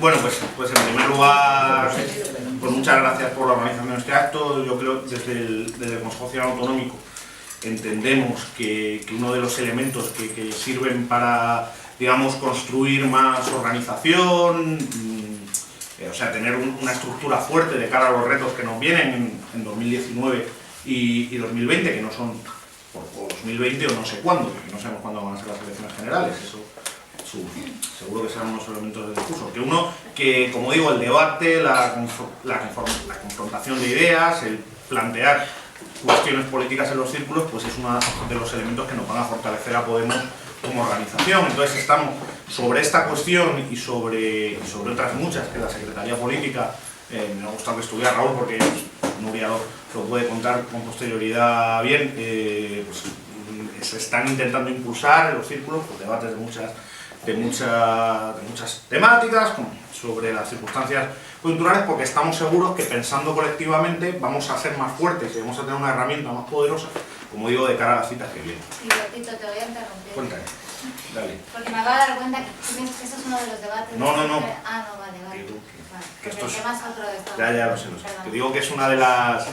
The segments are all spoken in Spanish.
Bueno, pues en primer lugar, pues muchas gracias por la organización de este acto. Yo creo que desde el Consejo Ciudadano Autonómico entendemos que uno de los elementos que sirven para, digamos, construir más organización, o sea, tener una estructura fuerte de cara a los retos que nos vienen en 2019 y 2020, que no son por 2020 o no sé cuándo, que no sabemos cuándo van a ser las elecciones generales, eso seguro que serán unos elementos del discurso. Que como digo, el debate, la confrontación de ideas, el plantear cuestiones políticas en los círculos, pues es uno de los elementos que nos van a fortalecer a Podemos como organización. Entonces estamos sobre esta cuestión y sobre otras muchas que la Secretaría Política, me ha gustado que estuviera Raúl porque Nuria lo puede contar con posterioridad bien, pues, se están intentando impulsar en los círculos pues, debates de muchas temáticas sobre las circunstancias coyunturales, porque estamos seguros que pensando colectivamente vamos a ser más fuertes y vamos a tener una herramienta más poderosa, como digo, de cara a las citas que vienen. Y Bertito, te voy a interrumpir. Cuéntame, dale. Porque me acabo de dar cuenta que eso es uno de los debates. No. Ah, no, vale. Que esto el tema es otro de esto. Ya lo sé. Te digo que es una de las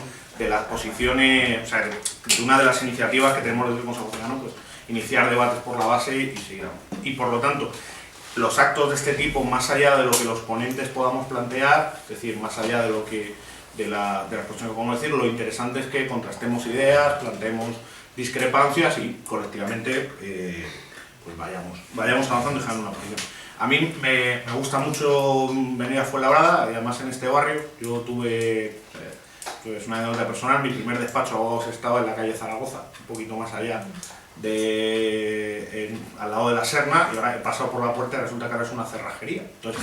posiciones, o sea, de una de las iniciativas que tenemos desde el Consejo Ciudadano, pues iniciar debates por la base y seguir. Y por lo tanto, los actos de este tipo, más allá de lo que los ponentes podamos plantear, es decir, más allá de lo que de las cuestiones que podemos decir, lo interesante es que contrastemos ideas, planteemos discrepancias y colectivamente pues vayamos avanzando y dejando una posición. A mí me gusta mucho venir a Fuenlabrada, además en este barrio. Yo tuve, es una anécdota personal, mi primer despacho de abogados estaba en la calle Zaragoza, un poquito más allá, al lado de la Serna, y ahora he pasado por la puerta y resulta que ahora es una cerrajería. Entonces,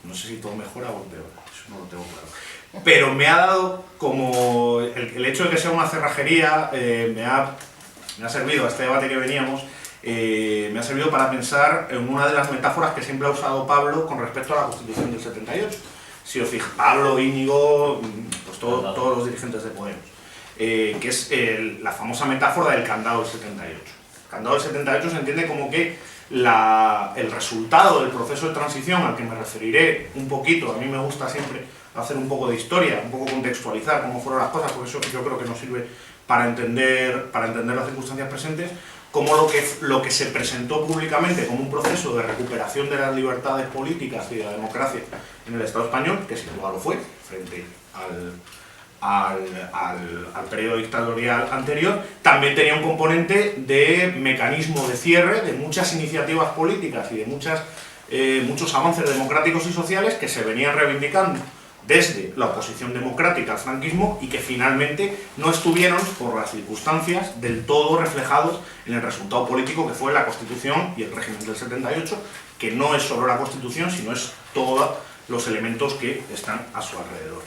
no sé si todo mejora o peor, eso no lo tengo claro. Pero me ha dado como el hecho de que sea una cerrajería, me ha servido a este debate que veníamos, me ha servido para pensar en una de las metáforas que siempre ha usado Pablo con respecto a la Constitución del 78. Si os fijáis, Pablo, Íñigo, pues todos los dirigentes de Podemos, que es la famosa metáfora del candado del 78. El candado del 78 se entiende como que el resultado del proceso de transición, al que me referiré un poquito, a mí me gusta siempre hacer un poco de historia, un poco contextualizar cómo fueron las cosas, porque eso yo creo que nos sirve para entender las circunstancias presentes, como lo que se presentó públicamente como un proceso de recuperación de las libertades políticas y de la democracia en el Estado español, que sin duda lo fue, frente al periodo dictatorial anterior, también tenía un componente de mecanismo de cierre de muchas iniciativas políticas y de muchos avances democráticos y sociales que se venían reivindicando desde la oposición democrática al franquismo y que finalmente no estuvieron, por las circunstancias, del todo reflejados en el resultado político que fue la Constitución y el régimen del 78, que no es solo la Constitución, sino es todos los elementos que están a su alrededor.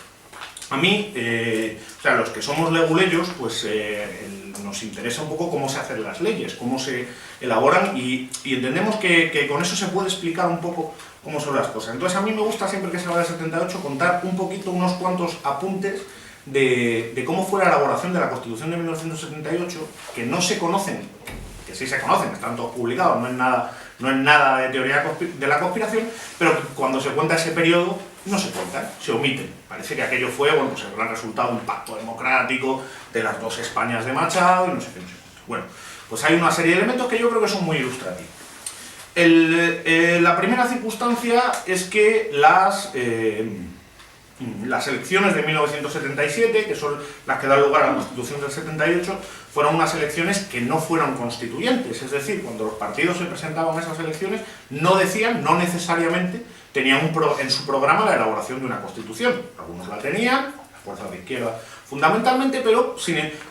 A mí, o sea, los que somos leguleyos, pues nos interesa un poco cómo se hacen las leyes, cómo se elaboran y entendemos que con eso se puede explicar un poco cómo son las cosas. Entonces a mí me gusta siempre que se habla del 78 contar un poquito, unos cuantos apuntes de cómo fue la elaboración de la Constitución de 1978, que no se conocen, que sí se conocen, están todos publicados, no es nada de teoría de la conspiración, pero cuando se cuenta ese periodo no se cuentan, se omiten. Parece que aquello fue, bueno, pues el gran resultado de un pacto democrático, de las dos Españas de Machado y no sé qué. Bueno, pues hay una serie de elementos que yo creo que son muy ilustrativos. La primera circunstancia es que las elecciones de 1977, que son las que dan lugar a la Constitución del 78, fueron unas elecciones que no fueron constituyentes, es decir, cuando los partidos se presentaban a esas elecciones, no necesariamente tenían en su programa la elaboración de una Constitución. Algunos la tenían, las fuerzas de izquierda fundamentalmente, pero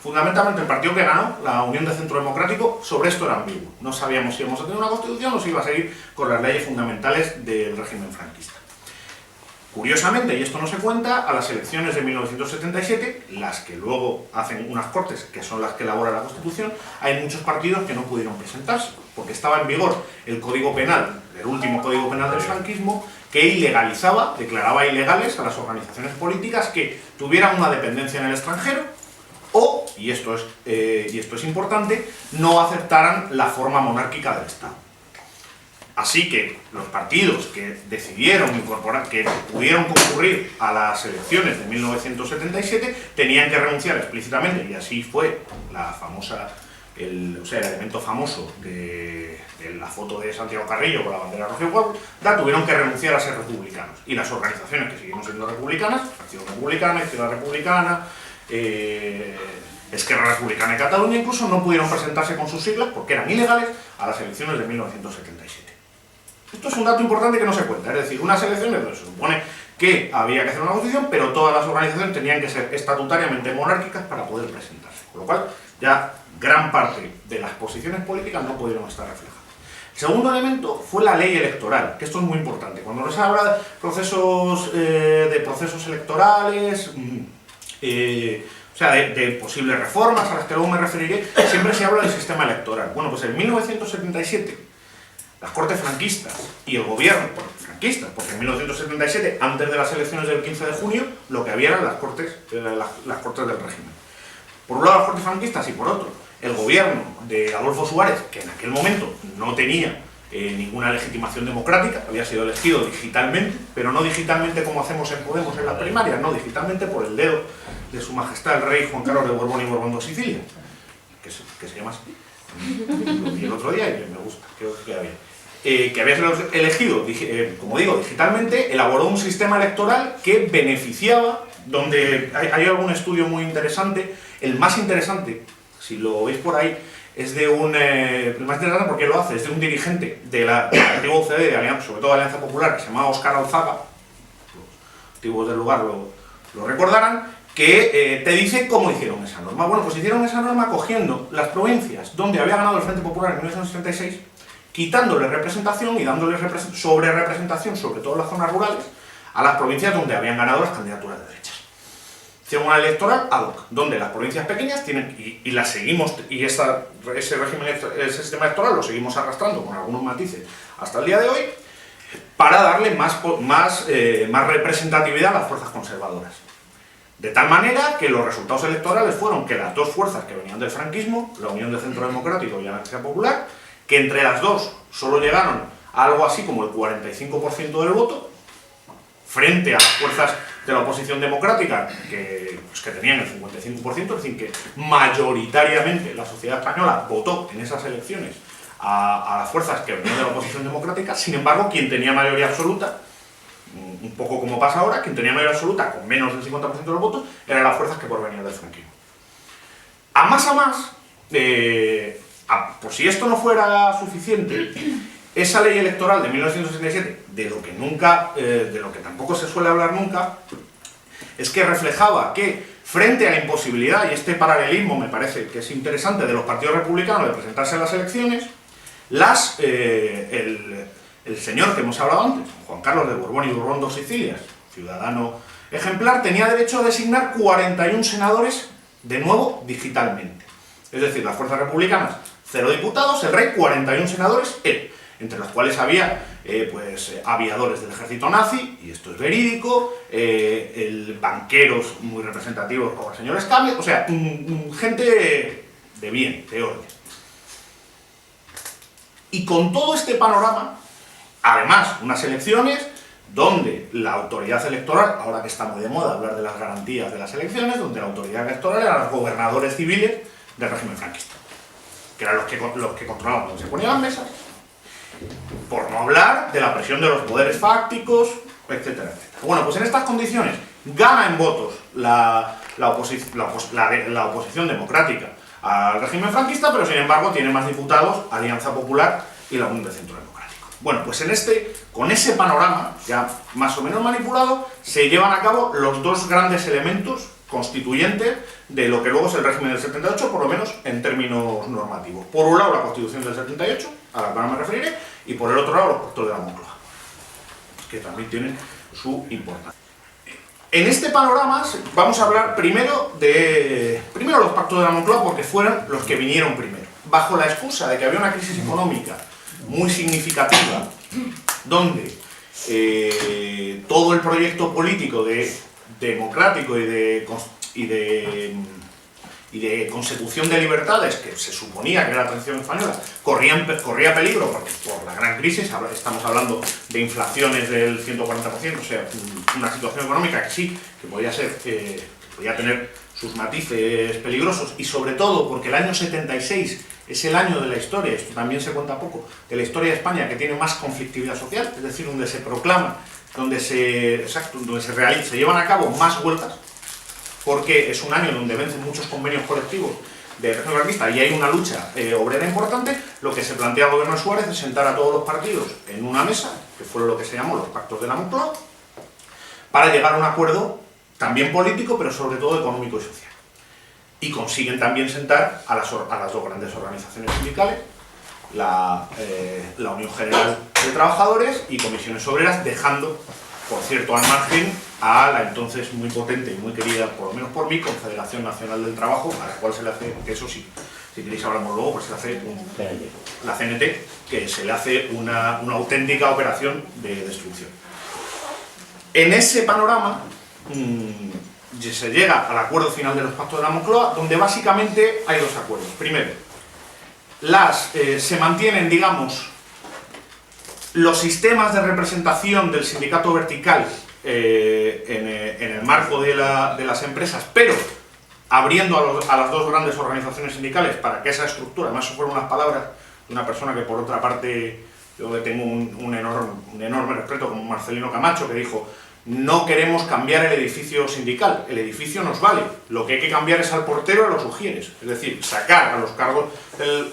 fundamentalmente el partido que ganó, la Unión de Centro Democrático, sobre esto era ambiguo. No sabíamos si íbamos a tener una Constitución o si iba a seguir con las leyes fundamentales del régimen franquista. Curiosamente, y esto no se cuenta, a las elecciones de 1977, las que luego hacen unas Cortes, que son las que elaboran la Constitución, hay muchos partidos que no pudieron presentarse, porque estaba en vigor el Código Penal, el último Código Penal del franquismo, que ilegalizaba, declaraba ilegales a las organizaciones políticas que tuvieran una dependencia en el extranjero o, y esto es importante, no aceptaran la forma monárquica del Estado. Así que los partidos que decidieron incorporar, que pudieron concurrir a las elecciones de 1977, tenían que renunciar explícitamente, y así fue la famosa, el elemento famoso de la foto de Santiago Carrillo con la bandera rojiblanca, tuvieron que renunciar a ser republicanos. Y las organizaciones que seguimos siendo republicanas, Acción Republicana, Izquierda Republicana, Esquerra Republicana de Cataluña, incluso no pudieron presentarse con sus siglas porque eran ilegales a las elecciones de 1977. Esto es un dato importante que no se cuenta, es decir, unas elecciones donde se supone que había que hacer una constitución, pero todas las organizaciones tenían que ser estatutariamente monárquicas para poder presentarse, con lo cual ya gran parte de las posiciones políticas no pudieron estar reflejadas. El segundo elemento fue la ley electoral, que esto es muy importante. Cuando nos habla de procesos electorales, o sea, de posibles reformas a las que luego me referiré, siempre se habla del sistema electoral. Bueno, pues en 1977, las Cortes franquistas y el gobierno franquista, porque en 1977, antes de las elecciones del 15 de junio, lo que había eran las Cortes del régimen. Por un lado las Cortes franquistas y por otro, el gobierno de Adolfo Suárez, que en aquel momento no tenía ninguna legitimación democrática, había sido elegido digitalmente, pero no digitalmente como hacemos en Podemos en las primarias, no, digitalmente por el dedo de su majestad el rey Juan Carlos de Borbón y Borbón de Sicilia, que se llama así. Lo vi el otro día y me gusta, creo que había sido elegido, como digo, digitalmente, elaboró un sistema electoral que beneficiaba, donde hay algún estudio muy interesante, el más interesante, si lo veis por ahí, es de el más interesante porque lo hace, es de un dirigente de la antigua UCD, de Alianza, sobre todo de Alianza Popular, que se llamaba Óscar Alzaga, los antiguos del lugar lo recordarán, que te dice cómo hicieron esa norma. Bueno, pues hicieron esa norma cogiendo las provincias donde había ganado el Frente Popular en 1976, quitándole representación y dándole sobre-representación, sobre todo en las zonas rurales, a las provincias donde habían ganado las candidaturas de derechas. Hicieron una electoral ad hoc, donde las provincias pequeñas tienen, y las seguimos, y ese sistema electoral lo seguimos arrastrando con algunos matices hasta el día de hoy, para darle más representatividad a las fuerzas conservadoras. De tal manera que los resultados electorales fueron que las dos fuerzas que venían del franquismo, la Unión de Centro Democrático y la Alianza Popular, que entre las dos solo llegaron a algo así como el 45% del voto, frente a las fuerzas de la oposición democrática, que tenían el 55%, es decir, que mayoritariamente la sociedad española votó en esas elecciones a las fuerzas que venían de la oposición democrática. Sin embargo, quien tenía mayoría absoluta, un poco como pasa ahora, quien tenía mayoría absoluta con menos del 50% de los votos, eran las fuerzas que provenían del franquismo. A más, por si esto no fuera suficiente, esa ley electoral de 1977, de lo que tampoco se suele hablar nunca, es que reflejaba que frente a la imposibilidad, y este paralelismo me parece que es interesante, de los partidos republicanos de presentarse a las elecciones, el señor que hemos hablado antes, Juan Carlos de Borbón y Borbón de Sicilia, ciudadano ejemplar, tenía derecho a designar 41 senadores, de nuevo, digitalmente. Es decir, las fuerzas republicanas, 0 diputados, el rey, 41 senadores, él, entre los cuales había aviadores del ejército nazi, y esto es verídico, banqueros muy representativos como el señor Escamia, o sea, gente de bien, de orden. Y con todo este panorama, además, unas elecciones donde la autoridad electoral, ahora que está muy de moda hablar de las garantías de las elecciones, donde la autoridad electoral eran los gobernadores civiles del régimen franquista, que eran los que controlaban donde se ponían las mesas, por no hablar de la presión de los poderes fácticos, etcétera, etcétera. Bueno, pues en estas condiciones gana en votos la oposición democrática al régimen franquista, pero sin embargo tiene más diputados Alianza Popular y la Unión de Centro Democrático. Bueno, pues con ese panorama, ya más o menos manipulado, se llevan a cabo los dos grandes elementos constituyentes de lo que luego es el régimen del 78, por lo menos en términos normativos. Por un lado, la Constitución del 78, a la cual me referiré, y por el otro lado, los pactos de la Moncloa, que también tienen su importancia. En este panorama vamos a hablar primero los pactos de la Moncloa, porque fueron los que vinieron primero. Bajo la excusa de que había una crisis económica muy significativa, donde todo el proyecto político democrático y y de consecución de libertades, que se suponía que era la transición española, corría peligro, porque por la gran crisis, estamos hablando de inflaciones del 140%, o sea, una situación económica que sí, que podía tener sus matices peligrosos, y sobre todo porque el año 76 es el año de la historia, esto también se cuenta poco, de la historia de España, que tiene más conflictividad social, es decir, donde se proclama, donde se llevan a cabo más huelgas, porque es un año donde vencen muchos convenios colectivos de régimen franquista y hay una lucha obrera importante. Lo que se plantea el gobierno de Suárez es sentar a todos los partidos en una mesa, que fue lo que se llamó los pactos de la Moncloa, para llegar a un acuerdo también político, pero sobre todo económico y social. Y consiguen también sentar a las dos grandes organizaciones sindicales, la Unión General de Trabajadores y Comisiones Obreras, dejando, por cierto, al margen a la entonces muy potente y muy querida, por lo menos por mí, Confederación Nacional del Trabajo, a la cual se le hace, que eso sí, si queréis hablamos luego, pues se le hace la CNT, que se le hace una auténtica operación de destrucción. En ese panorama se llega al acuerdo final de los pactos de la Moncloa, donde básicamente hay dos acuerdos. Primero, se mantienen, digamos, los sistemas de representación del sindicato vertical en el marco de las empresas, pero abriendo a las dos grandes organizaciones sindicales para que esa estructura, además fueron unas palabras de una persona que por otra parte yo le tengo un enorme respeto, como Marcelino Camacho, que dijo: no queremos cambiar el edificio sindical, el edificio nos vale, lo que hay que cambiar es al portero y a los ujieres, es decir, sacar a los cargos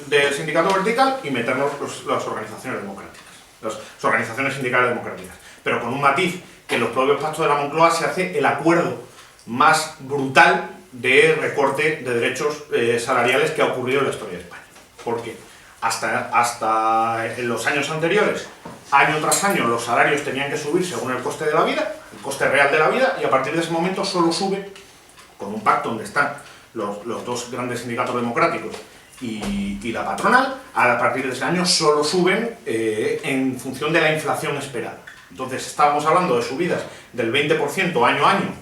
del sindicato vertical y meternos las organizaciones democráticas, las organizaciones sindicales democráticas, pero con un matiz, que en los propios pactos de la Moncloa se hace el acuerdo más brutal de recorte de derechos salariales que ha ocurrido en la historia de España. Porque hasta en los años anteriores, año tras año, los salarios tenían que subir según el coste de la vida, el coste real de la vida, y a partir de ese momento solo sube, con un pacto donde están los dos grandes sindicatos democráticos y la patronal, a partir de ese año solo suben en función de la inflación esperada. Entonces estábamos hablando de subidas del 20% año a año,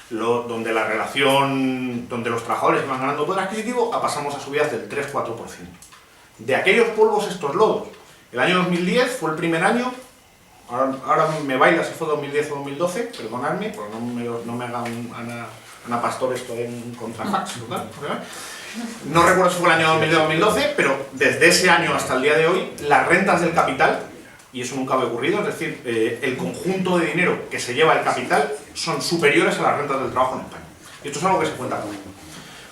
donde la relación, donde los trabajadores iban ganando poder adquisitivo, pasamos a subidas del 3-4%. De aquellos polvos estos lodos. El año 2010 fue el primer año, ahora me baila si fue 2010 o 2012, perdonadme, porque no me haga Ana Pastor esto en contrafax, no recuerdo si fue el año 2010 o 2012, pero desde ese año hasta el día de hoy, las rentas del capital, y eso nunca había ocurrido, es decir, el conjunto de dinero que se lleva el capital son superiores a las rentas del trabajo en España. Y esto es algo que se cuenta poco.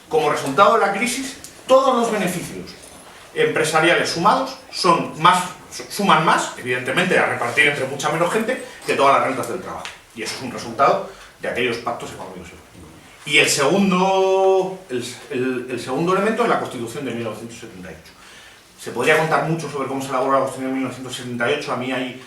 Como resultado de la crisis, todos los beneficios empresariales sumados suman más, evidentemente, a repartir entre mucha menos gente, que todas las rentas del trabajo. Y eso es un resultado de aquellos pactos económicos. Y el segundo elemento es la Constitución de 1978. Se podría contar mucho sobre cómo se elaboró la Constitución de 1978. A mí hay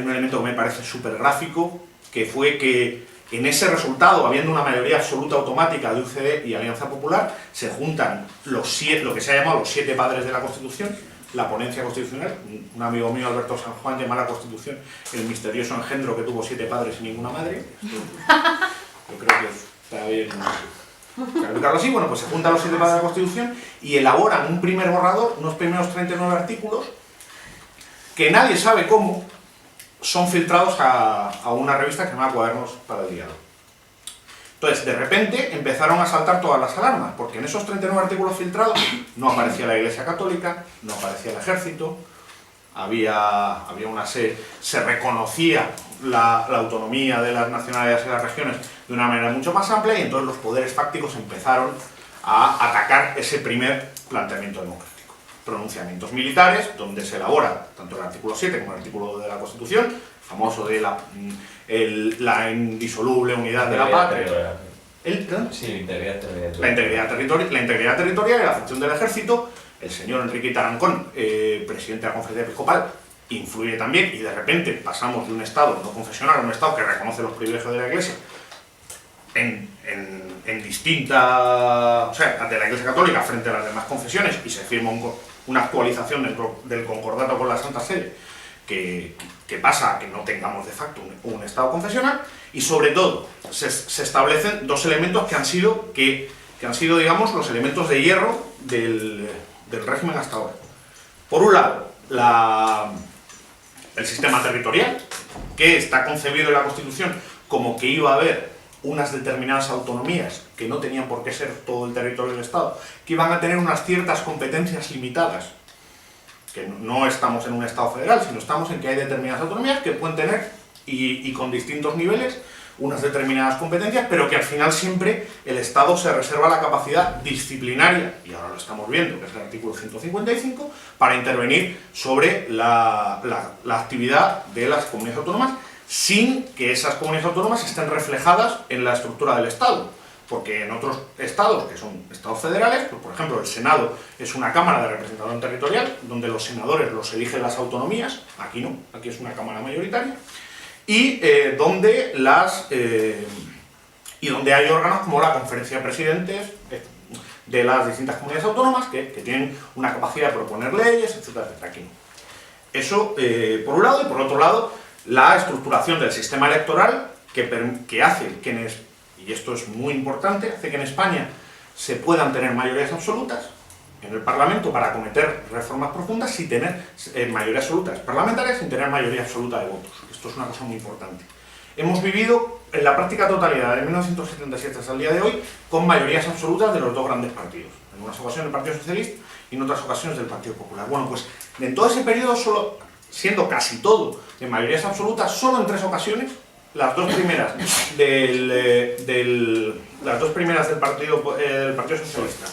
un elemento que me parece súper gráfico, que fue que en ese resultado, habiendo una mayoría absoluta automática de UCD y Alianza Popular, se juntan lo que se ha llamado los 7 padres de la Constitución, la ponencia constitucional. Un amigo mío, Alberto San Juan, llama a la Constitución el misterioso engendro que tuvo 7 padres y ninguna madre. Yo creo que está bien calificarlo así. Bueno, pues se juntan los 7 padres de la Constitución y elaboran un primer borrador, unos primeros 39 artículos, que nadie sabe cómo son filtrados a una revista que se llama Cuadernos para el Diálogo. Entonces, de repente, empezaron a saltar todas las alarmas, porque en esos 39 artículos filtrados no aparecía la Iglesia Católica, no aparecía el Ejército, se reconocía la autonomía de las nacionalidades y las regiones de una manera mucho más amplia, y entonces los poderes fácticos empezaron a atacar ese primer planteamiento democrático. Pronunciamientos militares, donde se elabora tanto el artículo 7 como el artículo de la Constitución, famoso de la indisoluble unidad de la patria. Sí, la integridad territorial y la función del Ejército. El señor Enrique Tarancón, presidente de la Conferencia Episcopal, influye también, y de repente pasamos de un Estado no confesional a un Estado que reconoce los privilegios de la Iglesia en distinta, o sea, ante la Iglesia Católica frente a las demás confesiones, y se firma una actualización del concordato con la Santa Sede que pasa a que no tengamos de facto un Estado confesional, y sobre todo se establecen dos elementos que han sido que que han sido, digamos, los elementos de hierro del régimen hasta ahora. Por un lado, el sistema territorial, que está concebido en la Constitución como que iba a haber unas determinadas autonomías, que no tenían por qué ser todo el territorio del Estado, que iban a tener unas ciertas competencias limitadas, que no estamos en un Estado federal, sino estamos en que hay determinadas autonomías que pueden tener, y con distintos niveles, unas determinadas competencias, pero que al final siempre el Estado se reserva la capacidad disciplinaria, y ahora lo estamos viendo, que es el artículo 155, para intervenir sobre la actividad de las comunidades autónomas, sin que esas comunidades autónomas estén reflejadas en la estructura del Estado. Porque en otros estados, que son estados federales, pues por ejemplo el Senado es una cámara de representación territorial, donde los senadores los eligen las autonomías, aquí no, aquí es una cámara mayoritaria, y donde hay órganos como la conferencia de presidentes de las distintas comunidades autónomas que tienen una capacidad de proponer leyes, etcétera, etcétera. Aquí no. Eso por un lado, y por otro lado la estructuración del sistema electoral que hace que y esto es muy importante, hace que en España se puedan tener mayorías absolutas en el Parlamento para acometer reformas profundas sin tener mayorías absolutas parlamentarias, sin tener mayoría absoluta de votos. Esto es una cosa muy importante. Hemos vivido en la práctica totalidad de 1977 hasta el día de hoy con mayorías absolutas de los dos grandes partidos. En unas ocasiones del Partido Socialista y en otras ocasiones del Partido Popular. Bueno, pues en todo ese periodo, siendo casi todo de mayorías absolutas, solo en 3 ocasiones, las dos primeras del Partido Socialista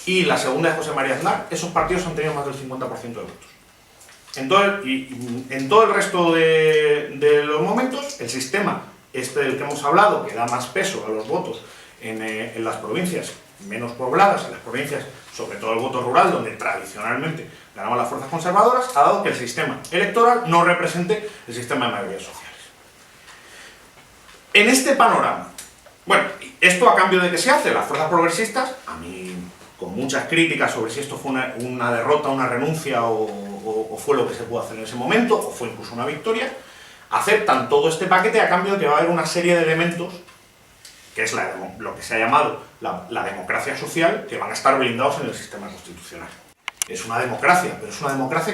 y la segunda de José María Aznar, esos partidos han tenido más del 50% de votos. En todo el resto de los momentos, el sistema del que hemos hablado, que da más peso a los votos en las provincias menos pobladas, en las provincias, sobre todo el voto rural, donde tradicionalmente ganaban las fuerzas conservadoras, ha dado que el sistema electoral no represente el sistema de mayorías sociales. En este panorama, bueno, esto a cambio de que se hace, las fuerzas progresistas, a mí con muchas críticas sobre si esto fue una derrota, una renuncia o fue lo que se pudo hacer en ese momento, o fue incluso una victoria, aceptan todo este paquete a cambio de que va a haber una serie de elementos, que es lo que se ha llamado la democracia social, que van a estar blindados en el sistema constitucional. Es una democracia, pero es una democracia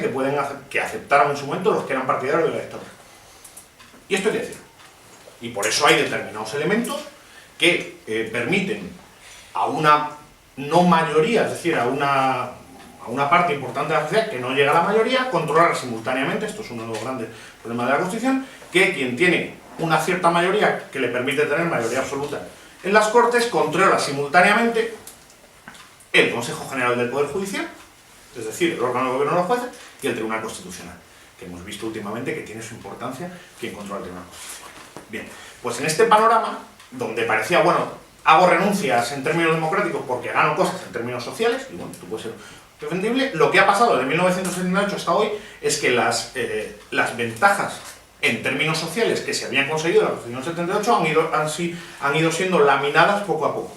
que aceptaron en su momento los que eran partidarios de la dictadura. Y esto hay que decirlo. Y por eso hay determinados elementos que permiten a una no mayoría, es decir, a una parte importante de la sociedad que no llega a la mayoría, controlar simultáneamente, esto es uno de los grandes problemas de la Constitución, que quien tiene una cierta mayoría que le permite tener mayoría absoluta en las Cortes, controla simultáneamente el Consejo General del Poder Judicial, es decir, el órgano de gobierno de los jueces, y el Tribunal Constitucional, que hemos visto últimamente que tiene su importancia quien controla el Tribunal Constitucional. Bien, pues en este panorama, donde parecía, bueno, hago renuncias en términos democráticos porque gano cosas en términos sociales, y bueno, esto puede ser defendible, lo que ha pasado desde 1978 hasta hoy es que las ventajas en términos sociales que se habían conseguido en la Constitución 78 han ido siendo laminadas poco a poco.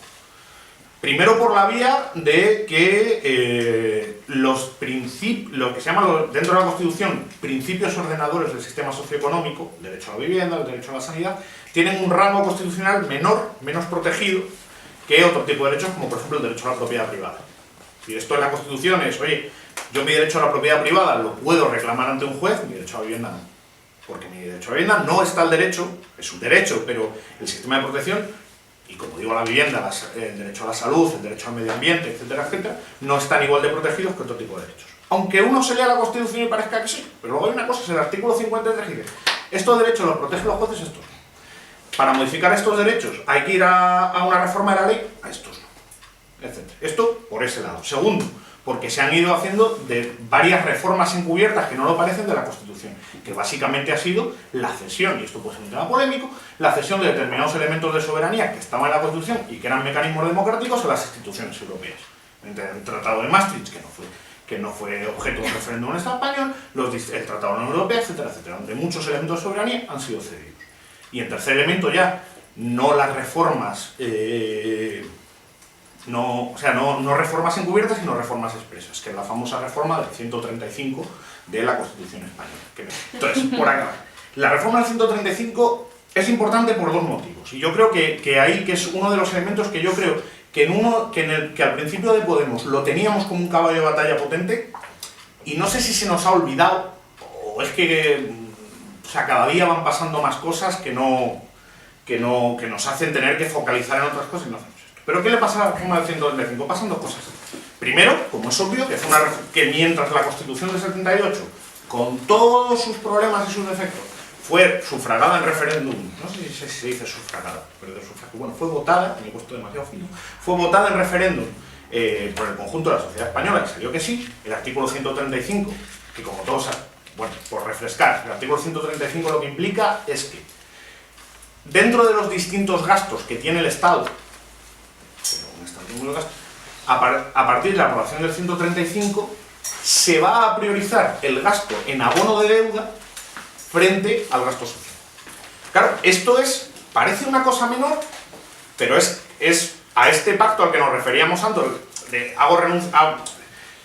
Primero por la vía de que lo que se llama dentro de la Constitución principios ordenadores del sistema socioeconómico, el derecho a la vivienda, el derecho a la sanidad, tienen un rango constitucional menor, menos protegido que otro tipo de derechos, como por ejemplo el derecho a la propiedad privada. Si esto en la Constitución es, oye, yo mi derecho a la propiedad privada lo puedo reclamar ante un juez, mi derecho a la vivienda no. Porque mi derecho a la vivienda no está el derecho, es un derecho, pero el sistema de protección, y como digo, la vivienda, el derecho a la salud, el derecho al medio ambiente, etcétera, etcétera, no están igual de protegidos que otro tipo de derechos. Aunque uno se lea la Constitución y parezca que sí, pero luego hay una cosa, es el artículo 53 que dice, estos derechos los protegen los jueces, estos no. Para modificar estos derechos hay que ir a una reforma de la ley, a estos no, etcétera. Esto por ese lado. Segundo, porque se han ido haciendo de varias reformas encubiertas que no lo parecen de la Constitución, que básicamente ha sido la cesión, y esto puede ser un tema polémico, la cesión de determinados elementos de soberanía que estaban en la Constitución y que eran mecanismos democráticos a las instituciones europeas. El Tratado de Maastricht, que no fue objeto de un referéndum en el Estado español, el Tratado de la Unión Europea, etcétera, etcétera, donde muchos elementos de soberanía han sido cedidos. Y en tercer elemento ya, no las reformas... no reformas encubiertas, sino reformas expresas, que es la famosa reforma del 135 de la Constitución española. Entonces, por acabar, la reforma del 135 es importante por dos motivos, y yo creo que ahí que es uno de los elementos que yo creo que al principio de Podemos lo teníamos como un caballo de batalla potente, y no sé si se nos ha olvidado, o es que o sea, cada día van pasando más cosas que nos hacen tener que focalizar en otras cosas y no hacemos esto. Pero ¿qué le pasa a la reforma del 135? Pasan dos cosas. Primero, como es obvio, que mientras la Constitución del 78, con todos sus problemas y sus defectos, fue sufragada en referéndum, no sé si se dice sufragada, pero bueno, fue votada, me he puesto demasiado fino, fue votada en referéndum por el conjunto de la sociedad española, y salió que sí, el artículo 135, que como todos saben, bueno, por refrescar, el artículo 135 lo que implica es que dentro de los distintos gastos que tiene el Estado, a partir de la aprobación del 135, se va a priorizar el gasto en abono de deuda frente al gasto social. Claro, esto parece una cosa menor, pero es a este pacto al que nos referíamos antes, de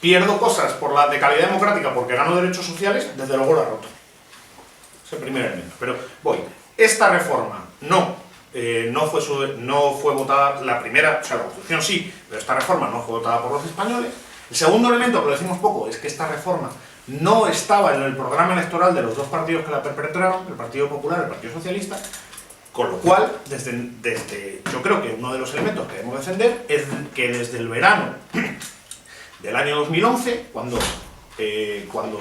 pierdo cosas por la de calidad democrática porque gano derechos sociales, desde luego lo ha roto. Es el primer elemento. Pero esta reforma no fue votada, la primera, o sea, la Constitución sí, pero esta reforma no fue votada por los españoles. El segundo elemento, que lo decimos poco, es que esta reforma no estaba en el programa electoral de los dos partidos que la perpetraron, el Partido Popular y el Partido Socialista, con lo cual, yo creo que uno de los elementos que debemos defender es que desde el verano del año 2011, cuando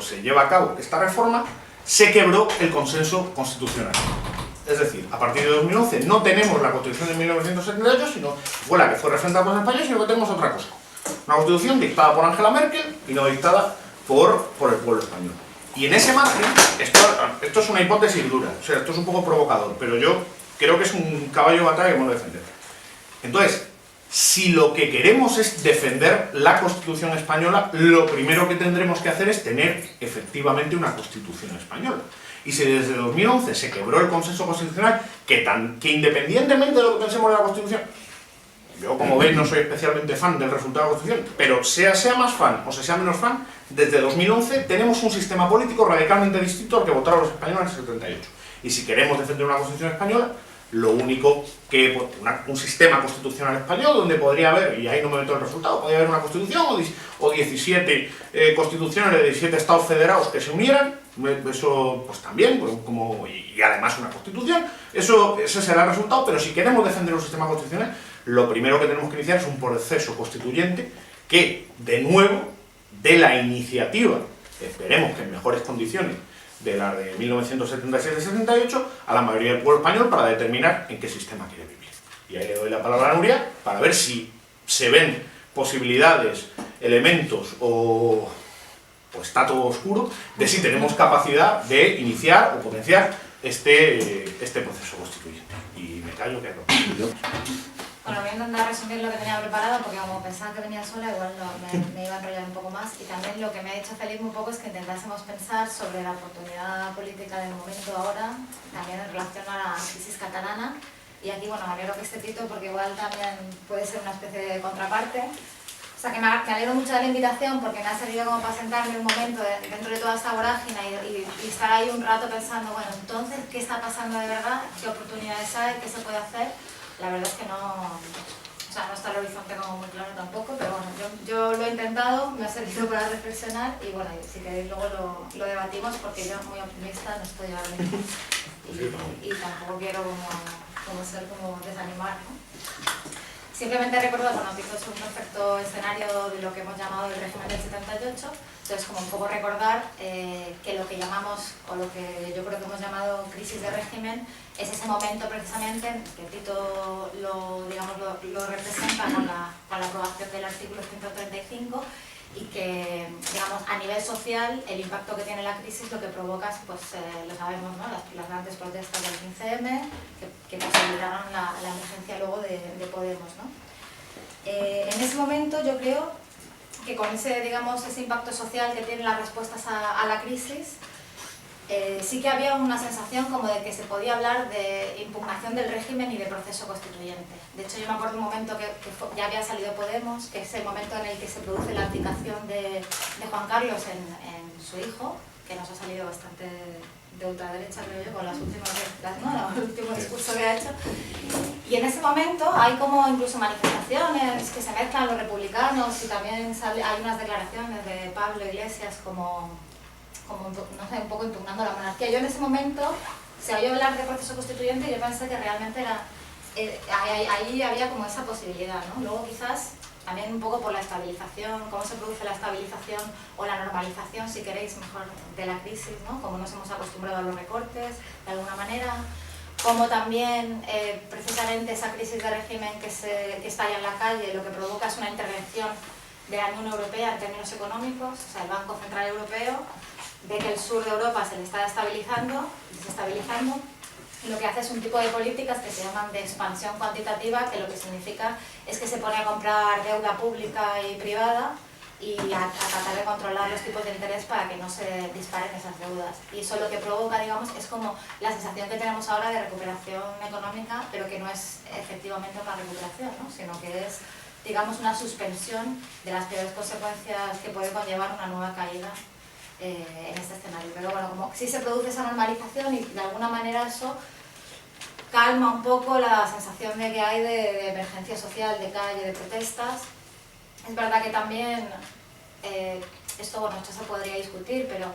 se lleva a cabo esta reforma, se quebró el consenso constitucional. Es decir, a partir de 2011 no tenemos la Constitución de 1978, sino fue la que fue refrendada por los españoles, sino que tenemos otra cosa. Una Constitución dictada por Angela Merkel y no dictada por el pueblo español. Y en ese margen, esto es una hipótesis dura, o sea, esto es un poco provocador, pero yo creo que es un caballo de batalla que hemos de defender. Entonces, si lo que queremos es defender la Constitución española, lo primero que tendremos que hacer es tener efectivamente una Constitución española. Y si desde 2011 se quebró el consenso constitucional, que independientemente de lo que pensemos de la Constitución, yo como veis no soy especialmente fan del resultado de la Constitución, pero sea más fan o sea menos fan, desde 2011 tenemos un sistema político radicalmente distinto al que votaron los españoles en el 78. Y si queremos defender una Constitución española, lo único que un sistema constitucional español donde podría haber, y ahí no me meto el resultado, podría haber una constitución o 17 constituciones de 17 estados federados que se unieran, eso pues también, y además una constitución, ese será el resultado. Pero si queremos defender un sistema constitucional, lo primero que tenemos que iniciar es un proceso constituyente que, de nuevo, dé la iniciativa, esperemos que en mejores condiciones, de la de 1977-78 a la mayoría del pueblo español para determinar en qué sistema quiere vivir. Y ahí le doy la palabra a Nuria para ver si se ven posibilidades, elementos o está todo oscuro, de si tenemos capacidad de iniciar o potenciar este proceso constituyente. Y me callo que no. Bueno, voy a intentar resumir lo que tenía preparado, porque como pensaba que venía sola, igual me iba a enrollar un poco más. Y también lo que me ha dicho Felipe un poco es que intentásemos pensar sobre la oportunidad política del momento ahora, también en relación a la crisis catalana. Y aquí, bueno, me alegro que esté Tito, porque igual también puede ser una especie de contraparte. O sea, que me alegro mucho de la invitación, porque me ha servido como para sentarme un momento dentro de toda esta vorágine y estar ahí un rato pensando, bueno, entonces, ¿qué está pasando de verdad? ¿Qué oportunidades hay? ¿Qué se puede hacer? La verdad es que no está el horizonte como muy claro tampoco, pero bueno, yo lo he intentado, me ha servido para reflexionar y bueno, si queréis luego lo debatimos, porque yo muy optimista no estoy ahora mismo y tampoco quiero como ser como desanimar, ¿no? Simplemente recordar, bueno, Tito es un perfecto escenario de lo que hemos llamado el régimen del 78, entonces como un poco recordar que lo que llamamos, o lo que yo creo que hemos llamado crisis de régimen, es ese momento precisamente que Tito lo representa con la aprobación del artículo 135 y que, digamos, a nivel social, el impacto que tiene la crisis lo que provoca, pues lo sabemos, ¿no? Las grandes protestas del 15M que posibilitaron la emergencia luego de Podemos, ¿no? En ese momento yo creo que con ese impacto social que tienen las respuestas a la crisis, sí que había una sensación como de que se podía hablar de impugnación del régimen y de proceso constituyente. De hecho, yo me acuerdo un momento que ya había salido Podemos, que es el momento en el que se produce la abdicación de Juan Carlos en su hijo, que nos ha salido bastante de ultraderecha, creo yo, con las últimas, ¿no? El último discurso que ha hecho. Y en ese momento hay como incluso manifestaciones que se mezclan los republicanos y también hay unas declaraciones de Pablo Iglesias como no sé, un poco impugnando la monarquía. Yo en ese momento se oyó hablar de proceso constituyente y yo pensé que realmente era, ahí había como esa posibilidad, ¿no? Luego quizás también un poco por la estabilización, cómo se produce la estabilización o la normalización, si queréis, mejor, de la crisis, ¿no? Cómo nos hemos acostumbrado a los recortes, de alguna manera, cómo también precisamente esa crisis de régimen que estalla en la calle lo que provoca es una intervención de la Unión Europea en términos económicos, o sea, el Banco Central Europeo ve que el sur de Europa se le está desestabilizando, y lo que hace es un tipo de políticas que se llaman de expansión cuantitativa, que lo que significa es que se pone a comprar deuda pública y privada y a tratar de controlar los tipos de interés para que no se disparen esas deudas. Y eso lo que provoca, digamos, es como la sensación que tenemos ahora de recuperación económica, pero que no es efectivamente una recuperación, ¿no? Sino que es, digamos, una suspensión de las peores consecuencias que puede conllevar una nueva caída en este escenario. Pero bueno, como sí se produce esa normalización y de alguna manera eso calma un poco la sensación de que hay de emergencia social, de calle, de protestas. Es verdad que también, esto se podría discutir, pero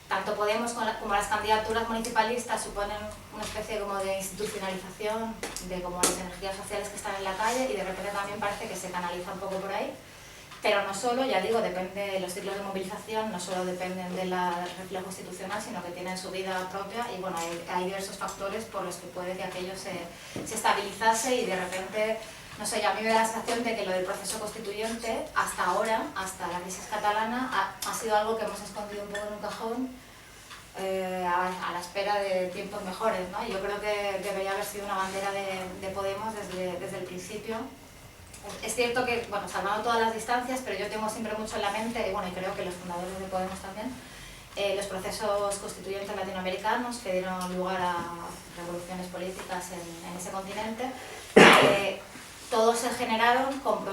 tanto Podemos como las candidaturas municipalistas suponen una especie como de institucionalización de como las energías sociales que están en la calle y de repente también parece que se canaliza un poco por ahí. Pero no solo, ya digo, depende de los ciclos de movilización, no solo dependen del reflejo institucional, sino que tienen su vida propia y bueno, hay diversos factores por los que puede que aquello se estabilizase y de repente, no sé, a mí me da la sensación de que lo del proceso constituyente, hasta ahora, hasta la crisis catalana, ha sido algo que hemos escondido un poco en un cajón a la espera de tiempos mejores, ¿no? Yo creo que debería haber sido una bandera de Podemos desde el principio. Es cierto que, bueno, salvando todas las distancias, pero yo tengo siempre mucho en la mente, y bueno, y creo que los fundadores de Podemos también, los procesos constituyentes latinoamericanos que dieron lugar a revoluciones políticas en ese continente, todos se generaron con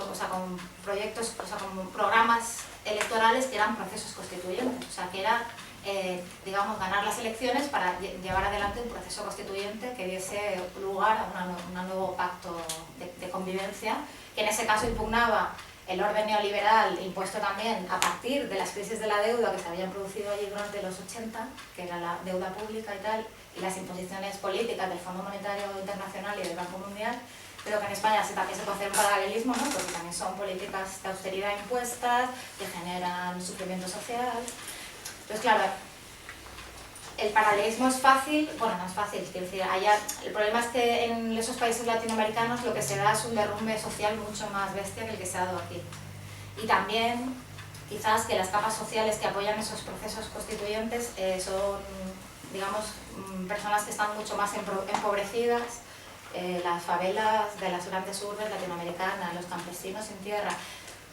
proyectos, con programas electorales que eran procesos constituyentes, o sea, que era, digamos, ganar las elecciones para llevar adelante un proceso constituyente que diese lugar a un nuevo pacto de convivencia, que en ese caso impugnaba el orden neoliberal impuesto también a partir de las crisis de la deuda que se habían producido allí durante los 80, que era la deuda pública y tal, y las imposiciones políticas del Fondo Monetario Internacional y del Banco Mundial, pero que en España también se puede hacer un paralelismo, ¿no? Porque también son políticas de austeridad impuestas que generan sufrimiento social. Entonces, claro, el paralelismo es fácil, bueno, no es fácil, quiero decir, el problema es que en esos países latinoamericanos lo que se da es un derrumbe social mucho más bestia que el que se ha dado aquí. Y también, quizás, que las capas sociales que apoyan esos procesos constituyentes son, digamos, personas que están mucho más empobrecidas, las favelas de las grandes urbes latinoamericanas, los campesinos sin tierra,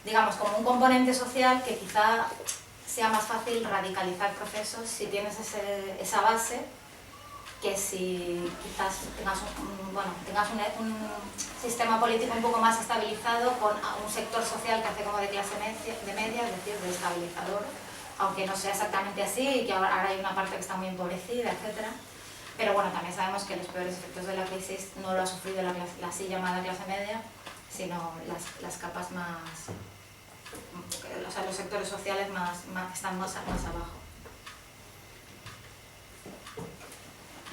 digamos, como un componente social que quizá sea más fácil radicalizar procesos si tienes esa base que si quizás tengas un sistema político un poco más estabilizado con un sector social que hace como de clase media, es decir, de estabilizador, aunque no sea exactamente así y que ahora hay una parte que está muy empobrecida, etc. Pero bueno, también sabemos que los peores efectos de la crisis no lo ha sufrido la así llamada clase media, sino las capas más, o sea, los sectores sociales que están más abajo.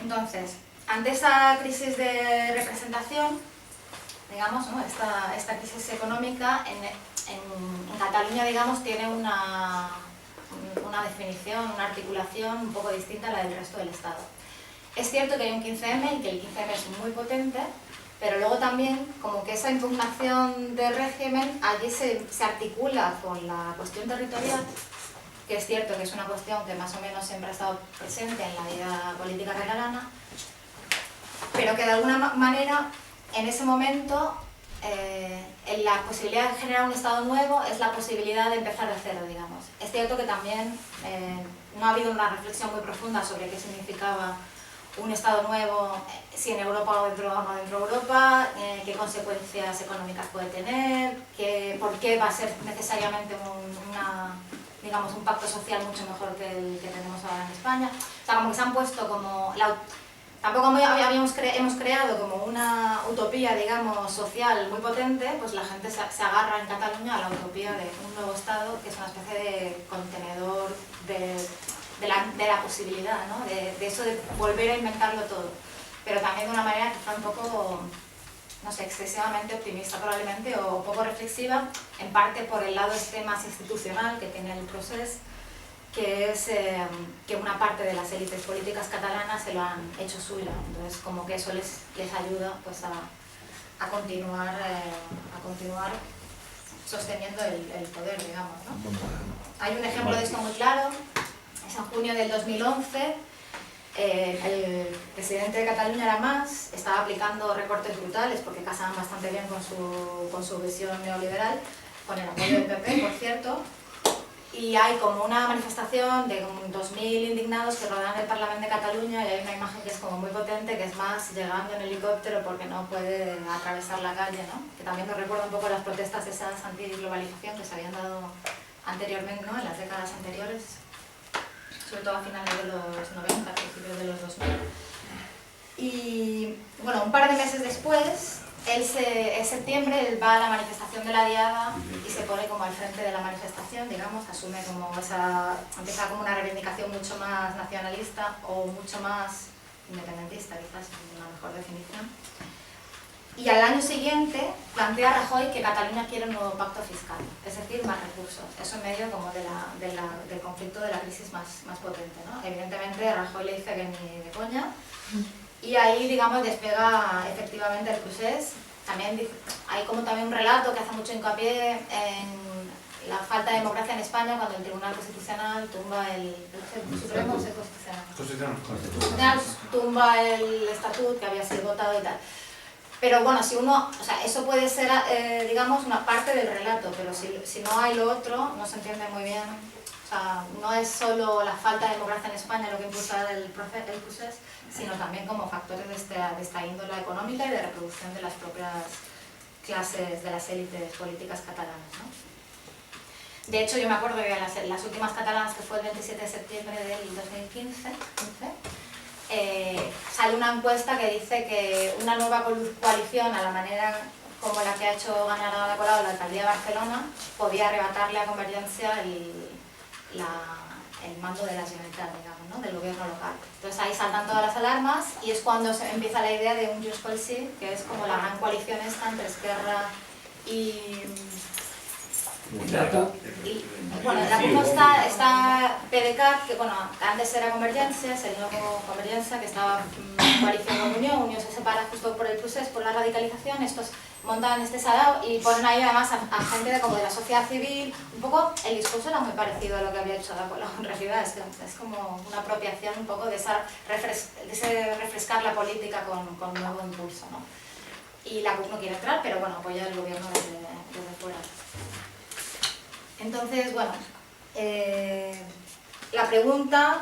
Entonces, ante esa crisis de representación, digamos, ¿no? esta crisis económica en Cataluña, digamos, tiene una definición, una articulación un poco distinta a la del resto del Estado. Es cierto que hay un 15M y que el 15M es muy potente, pero luego también como que esa impugnación de régimen allí se articula con la cuestión territorial, que es cierto que es una cuestión que más o menos siempre ha estado presente en la vida política catalana, pero que de alguna manera en ese momento la posibilidad de generar un Estado nuevo es la posibilidad de empezar de cero, digamos. Es cierto que también no ha habido una reflexión muy profunda sobre qué significaba un Estado nuevo, si en Europa o no dentro de Europa, qué consecuencias económicas puede tener, por qué va a ser necesariamente digamos, un pacto social mucho mejor que el que tenemos ahora en España. O sea, como que se han puesto como... Tampoco hemos creado como una utopía, digamos, social muy potente, pues la gente se agarra en Cataluña a la utopía de un nuevo Estado, que es una especie de contenedor de la posibilidad, ¿no? De eso de volver a inventarlo todo, pero también de una manera quizá un poco, no sé, excesivamente optimista probablemente, o poco reflexiva, en parte por el lado este más institucional que tiene el proceso, que es que una parte de las élites políticas catalanas se lo han hecho suyo, entonces como que eso les ayuda pues a continuar sosteniendo el poder, digamos, ¿no? Hay un ejemplo de esto muy claro, es en junio del 2011, el presidente de Cataluña era Mas, estaba aplicando recortes brutales porque casaban bastante bien con su visión neoliberal, con el apoyo del PP, por cierto. Y hay como una manifestación de como 2.000 indignados que rodean el Parlamento de Cataluña y hay una imagen que es como muy potente, que es Mas llegando en helicóptero porque no puede atravesar la calle, ¿no? Que también nos recuerda un poco las protestas esas antiglobalización que se habían dado anteriormente, ¿no? En las décadas anteriores, sobre todo a finales de los 90, principios de los 2000. Y bueno, un par de meses después, en septiembre, él va a la manifestación de la Diada y se pone como al frente de la manifestación, digamos, asume como empieza como una reivindicación mucho más nacionalista o mucho más independentista, quizás es una mejor definición. Y al año siguiente plantea Rajoy que Cataluña quiere un nuevo pacto fiscal, es decir, más recursos. Eso en medio como del conflicto, de la crisis más potente, ¿no? Evidentemente Rajoy le dice que ni de coña. Y ahí, digamos, despega efectivamente el procés. También hay como también un relato que hace mucho hincapié en la falta de democracia en España cuando el Tribunal Constitucional tumba el Supremo o el Constitucional tumba el Estatut que había sido votado y tal. Pero bueno, si uno, o sea, eso puede ser, digamos, una parte del relato, pero si no hay lo otro, no se entiende muy bien. O sea, no es solo la falta de democracia en España lo que impulsa el proceso, sino también como factores de esta índole económica y de reproducción de las propias clases, de las élites políticas catalanas, ¿no? De hecho, yo me acuerdo que las últimas catalanas, que fue el 27 de septiembre del 2015, sale una encuesta que dice que una nueva coalición, a la manera como la que ha hecho ganar a Ada Colau la alcaldía de Barcelona, podía arrebatarle a Convergencia el mando de la Generalitat, digamos, ¿no? Del gobierno local. Entonces ahí saltan todas las alarmas y es cuando se empieza la idea de un Junts pel Sí, que es como la gran coalición esta entre Esquerra y bueno, en la CUP está PDeCAT, que bueno, antes era Convergencia, es el nuevo Convergencia, que estaba en coalición con Unión se separa justo por el procés, por la radicalización, estos montan este sarao y ponen ahí además a gente como de la sociedad civil, un poco el discurso era muy parecido a lo que había hecho Ada Colau, en realidad es como una apropiación un poco de ese refrescar la política con un nuevo impulso, ¿no? Y la CUP no quiere entrar, pero bueno, apoya el gobierno desde fuera. Entonces, bueno, la pregunta,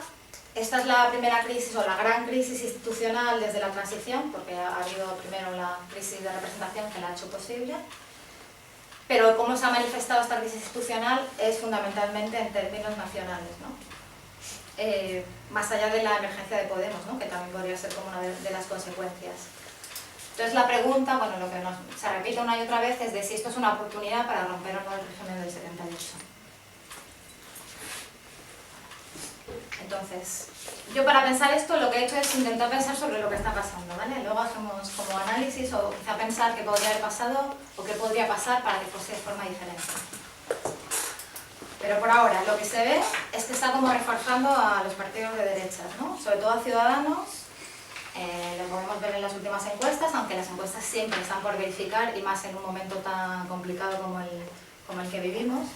esta es la primera crisis o la gran crisis institucional desde la transición, porque ha habido primero la crisis de representación que la ha hecho posible, pero cómo se ha manifestado esta crisis institucional es fundamentalmente en términos nacionales, ¿no? Más allá de la emergencia de Podemos, ¿no? Que también podría ser como una de las consecuencias. Entonces la pregunta, bueno, lo que se repite una y otra vez es de si esto es una oportunidad para romper o no el régimen del 78. Entonces, yo para pensar esto lo que he hecho es intentar pensar sobre lo que está pasando, ¿vale? Luego hacemos como análisis o quizá pensar qué podría haber pasado o qué podría pasar para que fuese de forma diferente. Pero por ahora lo que se ve es que está como reforzando a los partidos de derechas, ¿no? Sobre todo a Ciudadanos. Lo podemos ver en las últimas encuestas, aunque las encuestas siempre están por verificar y más en un momento tan complicado como el que vivimos.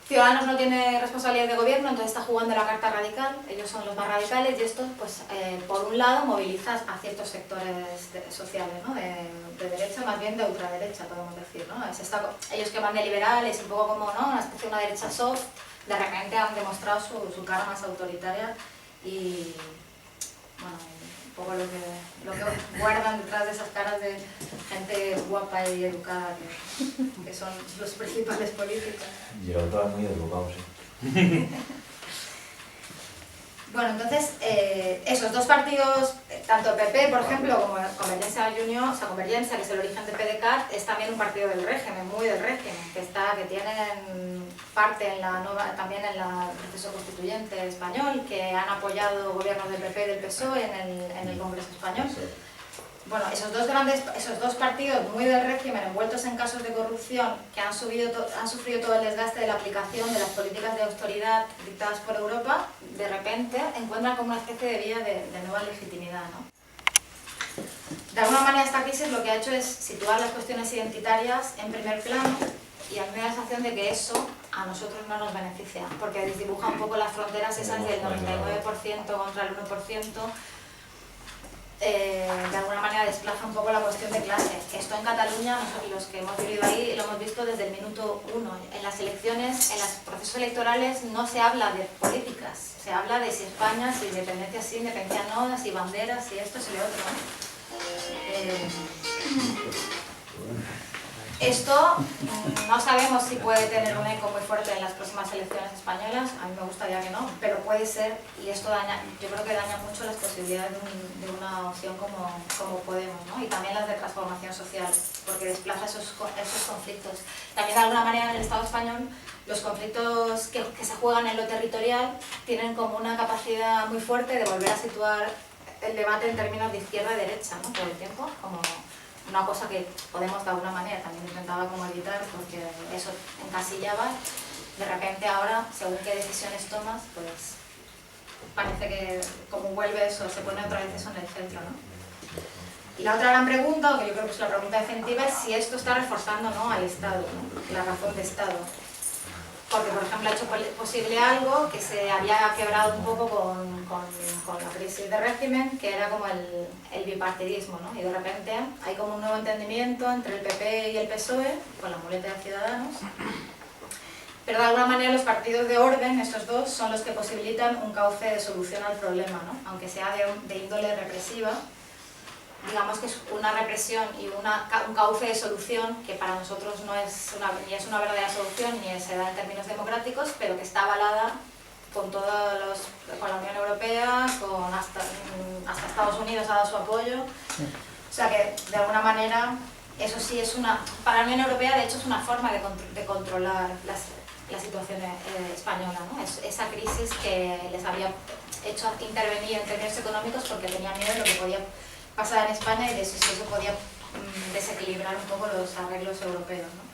Ciudadanos no tiene responsabilidad de gobierno, entonces está jugando la carta radical, ellos son los más radicales y esto, pues, por un lado, moviliza a ciertos sectores sociales, ¿no? de derecha, más bien de ultraderecha, podemos decir, ¿no? Ellos que van de liberales, un poco como, ¿no? Una especie de una derecha soft, de repente han demostrado su cara más autoritaria y bueno, un poco lo que guardan detrás de esas caras de gente guapa y educada que son los principales políticos. Llevan todas muy educados, sí. Bueno, entonces, esos dos partidos, tanto el PP, por ejemplo, como Convergencia Unió, o sea, Convergencia, que es el origen de PDeCAT, es también un partido del régimen, muy del régimen, que tienen parte también en el proceso constituyente español, que han apoyado gobiernos del PP y del PSOE en el Congreso español. Bueno, esos dos partidos muy del régimen, envueltos en casos de corrupción, que han sufrido todo el desgaste de la aplicación de las políticas de austeridad dictadas por Europa, de repente encuentran como una especie de vía de nueva legitimidad, ¿no? De alguna manera esta crisis lo que ha hecho es situar las cuestiones identitarias en primer plano, y a mí me da la sensación de que eso a nosotros no nos beneficia, porque desdibuja un poco las fronteras esas del 99% contra el 1%, de alguna manera desplaza un poco la cuestión de clase. Esto en Cataluña, nosotros los que hemos vivido ahí, lo hemos visto desde el minuto 1. En las elecciones, en los procesos electorales no se habla de políticas, se habla de si España, si independencia sí, independencia no, si banderas, si esto, si lo otro, ¿no? Esto no sabemos si puede tener un eco muy fuerte en las próximas elecciones españolas, a mí me gustaría que no, pero puede ser, y esto yo creo que daña mucho las posibilidades de una opción como Podemos, ¿no? Y también las de transformación social, porque desplaza esos conflictos. También de alguna manera en el Estado español los conflictos que se juegan en lo territorial tienen como una capacidad muy fuerte de volver a situar el debate en términos de izquierda y derecha, ¿no? Todo el tiempo, como una cosa que Podemos de alguna manera también intentaba como evitar, porque eso encasillaba. De repente ahora, según qué decisiones tomas, pues parece que como vuelve eso, se pone otra vez eso en el centro, ¿no? Y la otra gran pregunta, o que yo creo que es la pregunta definitiva, es si esto está reforzando, ¿no?, al Estado, ¿no?, la razón de Estado. Porque, por ejemplo, ha hecho posible algo que se había quebrado un poco con la crisis de régimen, que era como el bipartidismo, ¿no? Y de repente hay como un nuevo entendimiento entre el PP y el PSOE, con la muleta de Ciudadanos. Pero de alguna manera los partidos de orden, estos dos, son los que posibilitan un cauce de solución al problema, ¿no? Aunque sea de índole represiva. Digamos que es una represión y un cauce de solución que para nosotros ni es una verdadera solución ni se da en términos democráticos, pero que está avalada con con la Unión Europea, hasta Estados Unidos ha dado su apoyo. O sea que de alguna manera eso sí es para la Unión Europea de hecho es una forma de controlar la situación española, ¿no? Esa crisis que les había hecho intervenir en términos económicos porque tenía miedo de lo que podía pasar en España y de si eso podía desequilibrar un poco los arreglos europeos, ¿no?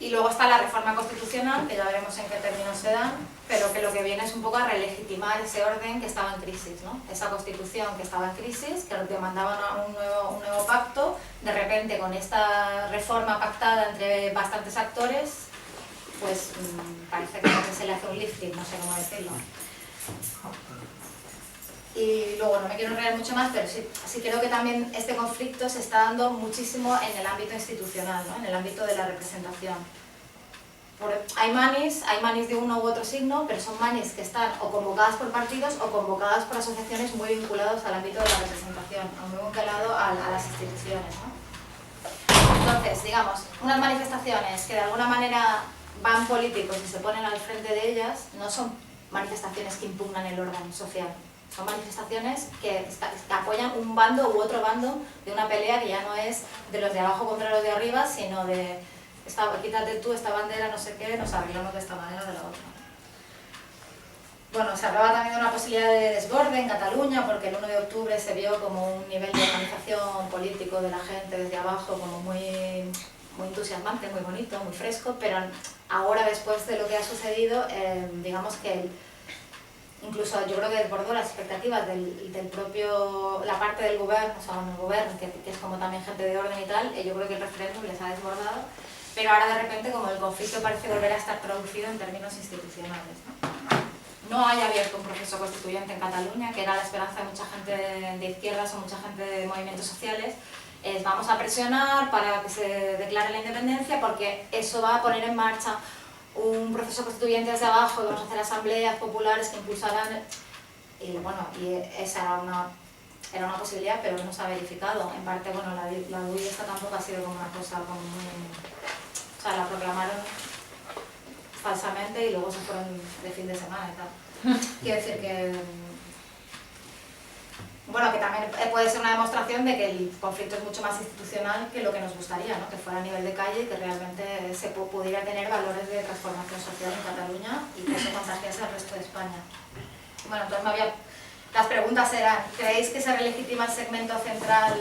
Y luego está la reforma constitucional, que ya veremos en qué términos se dan, pero que lo que viene es un poco a relegitimar ese orden que estaba en crisis, ¿no? Esa constitución que estaba en crisis, que demandaba un nuevo pacto, de repente con esta reforma pactada entre bastantes actores, pues parece que se le hace un lifting, no sé cómo decirlo. Y luego, no me quiero enrollar mucho más, pero sí creo que también este conflicto se está dando muchísimo en el ámbito institucional, ¿no?, en el ámbito de la representación. Hay manis de uno u otro signo, pero son manis que están o convocadas por partidos o convocadas por asociaciones muy vinculadas al ámbito de la representación, o muy vinculado a las instituciones, ¿no? Entonces, digamos, unas manifestaciones que de alguna manera van políticos y se ponen al frente de ellas, no son manifestaciones que impugnan el orden social. Son manifestaciones que apoyan un bando u otro bando de una pelea que ya no es de los de abajo contra los de arriba, sino de quítate tú esta bandera, no sé qué, nos arreglamos de esta manera o de la otra. Bueno, se hablaba también de una posibilidad de desborde en Cataluña, porque el 1 de octubre se vio como un nivel de organización político de la gente desde abajo como muy entusiasmante, muy bonito, muy fresco, pero ahora, después de lo que ha sucedido, digamos que incluso yo creo que desbordó las expectativas la parte del gobierno, o sea, el gobierno, que es como también gente de orden y tal, yo creo que el referéndum les ha desbordado, pero ahora de repente como el conflicto parece volver a estar traducido en términos institucionales, ¿no? No hay abierto un proceso constituyente en Cataluña, que era la esperanza de mucha gente de izquierdas o mucha gente de movimientos sociales. Vamos a presionar para que se declare la independencia porque eso va a poner en marcha un proceso constituyente desde abajo, y vamos a hacer asambleas populares que impulsarán... y bueno, y esa era una posibilidad, pero no se ha verificado. En parte, bueno, la DUI esta tampoco ha sido como una cosa como muy... O sea, la proclamaron falsamente y luego se fueron de fin de semana y tal. Quiero decir que... Bueno, que también puede ser una demostración de que el conflicto es mucho más institucional que lo que nos gustaría, ¿no? Que fuera a nivel de calle y que realmente se pudiera tener valores de transformación social en Cataluña y que eso contagiase al resto de España. Bueno, entonces las preguntas eran, ¿creéis que se relegitima el segmento central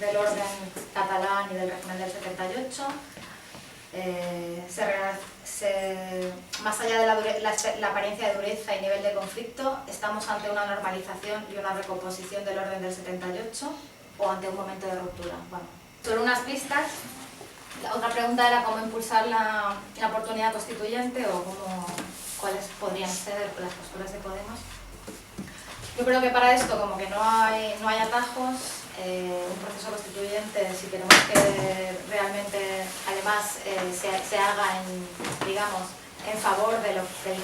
del orden catalán y del régimen del 78? Más allá de la apariencia de dureza y nivel de conflicto, ¿estamos ante una normalización y una recomposición del orden del 78 o ante un momento de ruptura? Bueno, solo unas pistas. La otra pregunta era cómo impulsar la oportunidad constituyente o cuáles podrían ser las posturas de Podemos. Yo creo que para esto como que no hay atajos. Un proceso constituyente, si queremos que realmente además se haga en favor del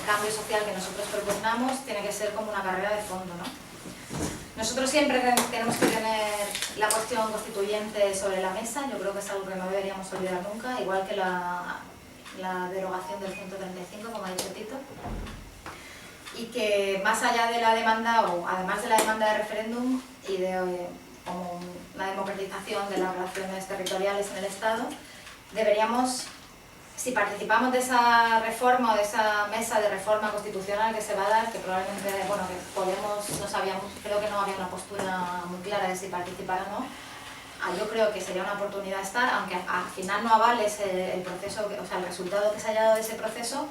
cambio social que nosotros propugnamos, tiene que ser como una carrera de fondo, ¿no? Nosotros siempre tenemos que tener la cuestión constituyente sobre la mesa. Yo creo que es algo que no deberíamos olvidar nunca, igual que la derogación del 135, como ha dicho Tito, y que más allá de la demanda, o además de la demanda de referéndum y de como la democratización de las relaciones territoriales en el Estado, deberíamos, si participamos de esa reforma o de esa mesa de reforma constitucional que se va a dar, que probablemente, bueno, que Podemos creo que no había una postura muy clara de si participar o no, yo creo que sería una oportunidad estar, aunque al final no avales el proceso, o sea, el resultado que se haya dado de ese proceso.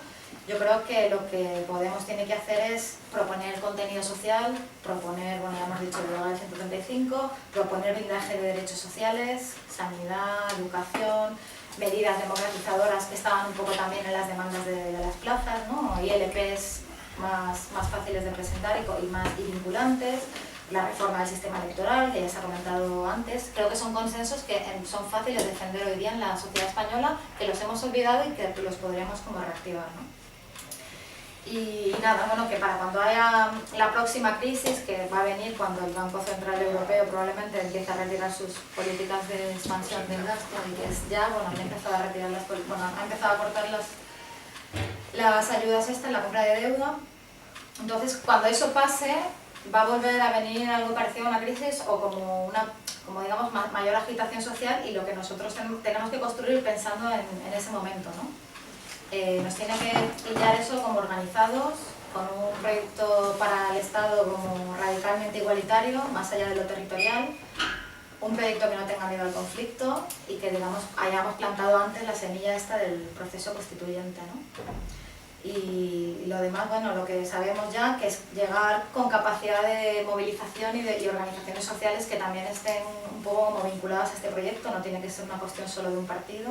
Yo creo que lo que Podemos tiene que hacer es proponer contenido social, proponer, bueno, ya hemos dicho, el 135, proponer blindaje de derechos sociales, sanidad, educación, medidas democratizadoras que estaban un poco también en las demandas de las plazas, ¿no? ILPs más fáciles de presentar y vinculantes, la reforma del sistema electoral, que ya se ha comentado antes. Creo que son consensos que son fáciles de defender hoy día en la sociedad española, que los hemos olvidado y que los podríamos como reactivar, ¿no? Y nada, bueno, que para cuando haya la próxima crisis, que va a venir cuando el Banco Central Europeo probablemente empiece a retirar sus políticas de expansión del gasto, y que es ya, bueno, ha empezado a cortar las ayudas en la compra de deuda. Entonces, cuando eso pase, va a volver a venir algo parecido a una crisis o como digamos, mayor agitación social, y lo que nosotros tenemos que construir pensando en ese momento, ¿no? Nos tiene que pillar eso como organizados, con un proyecto para el Estado como radicalmente igualitario, más allá de lo territorial, un proyecto que no tenga miedo al conflicto y que, digamos, hayamos plantado antes la semilla esta del proceso constituyente, ¿no? Y lo demás, bueno, lo que sabemos ya, que es llegar con capacidad de movilización y organizaciones sociales que también estén un poco como vinculadas a este proyecto, no tiene que ser una cuestión solo de un partido.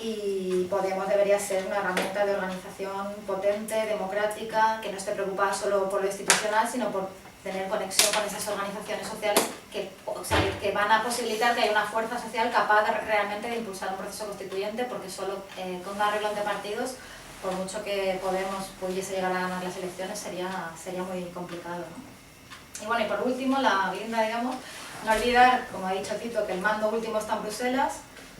Y Podemos debería ser una herramienta de organización potente, democrática, que no esté preocupada solo por lo institucional, sino por tener conexión con esas organizaciones sociales que van a posibilitar que haya una fuerza social capaz realmente de impulsar un proceso constituyente, porque solo con un arreglo de partidos, por mucho que Podemos pudiese llegar a ganar las elecciones, sería muy complicado, ¿no? Y bueno, y por último, la guinda, digamos, no olvidar, como ha dicho Tito, que el mando último está en Bruselas,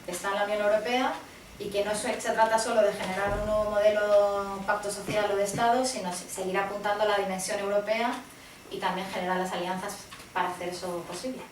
que está en la Unión Europea, y que no se trata solo de generar un nuevo modelo pacto social o de Estado, sino seguir apuntando a la dimensión europea y también generar las alianzas para hacer eso posible.